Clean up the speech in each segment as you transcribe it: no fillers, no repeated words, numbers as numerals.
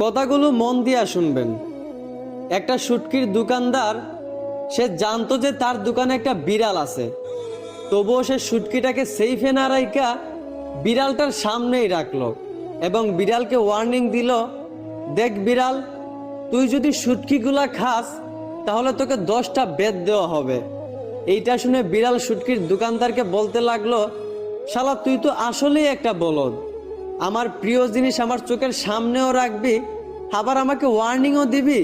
কথাগুলো মন দিয়া শুনবেন। একটা শুটকির দোকানদার সে জানতো যে তার দোকানে একটা বিড়াল আছে, তবুও সে শুটকিটাকে সেইফে না রাইখা বিড়ালটার সামনেই রাখলো এবং বিড়ালকে ওয়ার্নিং দিল, দেখ বিড়াল, তুই যদি শুটকিগুলা খাস তাহলে তোকে 10টা বেদ দেওয়া হবে। এইটা শুনে বিড়াল শুটকির দোকানদারকে বলতে লাগলো, শালা তুই তো আসলেই একটা বলদ, আমার প্রিয় জিনিস আমার চোখের সামনেও রাখবি, আবার আমাকে ওয়ার্নিংও দিবি।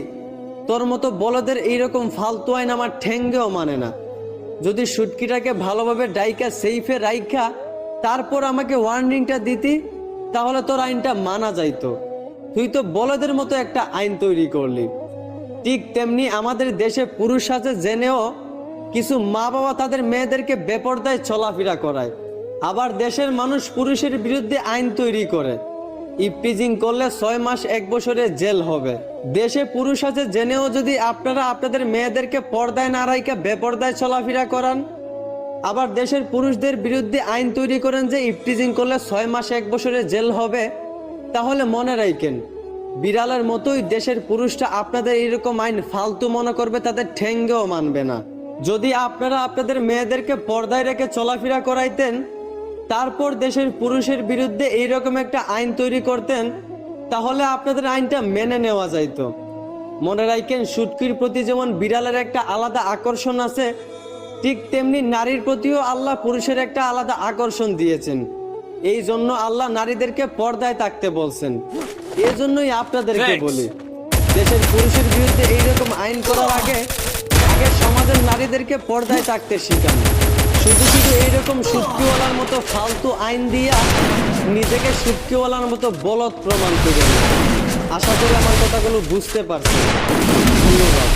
তোর মতো বলদের এইরকম ফালতু আইন আমার ঠেঙ্গেও মানে না। যদি শুটকিটাকে ভালোভাবে ডাইকা সেইফে রাইখা তারপর আমাকে ওয়ার্নিংটা দিতি তাহলে তোর আইনটা মানা যাইতো। তুই তো বলদের মতো একটা আইন তৈরি করলি। ঠিক তেমনি আমাদের দেশে পুরুষ আছে জেনেও কিছু মা বাবা তাদের মেয়েদেরকে বেপরদায় চলাফেরা করায়, আবার দেশের মানুষ পুরুষের বিরুদ্ধে আইন তৈরি করে, ইপটিজিং করলে 6 মাস 1 বছরের জেল হবে। দেশে পুরুষ আছে জেনেও যদি আপনারা আপনাদের মেয়েদেরকে পর্দায় না রাইখা বেপর্দায় চলাফেরা করান, আবার দেশের পুরুষদের বিরুদ্ধে আইন তৈরি করেন যে ইপটিজিং করলে 6 মাস 1 বছরের জেল হবে, তাহলে মনে রাখেন বিড়ালের মতোই দেশের পুরুষরা আপনাদের এরকম আইন ফালতু মনে করবে, তাদের ঠেঙ্গেও মানবে না। যদি আপনারা আপনাদের মেয়েদেরকে পর্দায় রেখে চলাফেরা করাইতেন, তারপর দেশের পুরুষের বিরুদ্ধে এইরকম একটা আইন তৈরি করতেন, তাহলে আপনাদের আইনটা মেনে নেওয়া যাইতো। মনে রাখেন, শুটকির প্রতি যেমন বিড়ালের একটা আলাদা আকর্ষণ আছে, ঠিক তেমনি নারীর প্রতিও আল্লাহ পুরুষের একটা আলাদা আকর্ষণ দিয়েছেন। এই জন্য আল্লাহ নারীদেরকে পর্দায় থাকতে বলছেন। এই জন্যই আপনাদেরকে বলি, দেশের পুরুষের বিরুদ্ধে এইরকম আইন করার আগে সমাজের নারীদেরকে পর্দায় থাকতে শিখান। শুধু শুধু এইরকম শুটকিওয়ালার মতো ফালতু আইন দিয়া নিজেকে শুটকিওয়ালার মতো বলদ প্রমাণ করে। আশা করি আমার কথাগুলো বুঝতে পারছেন। ধন্যবাদ।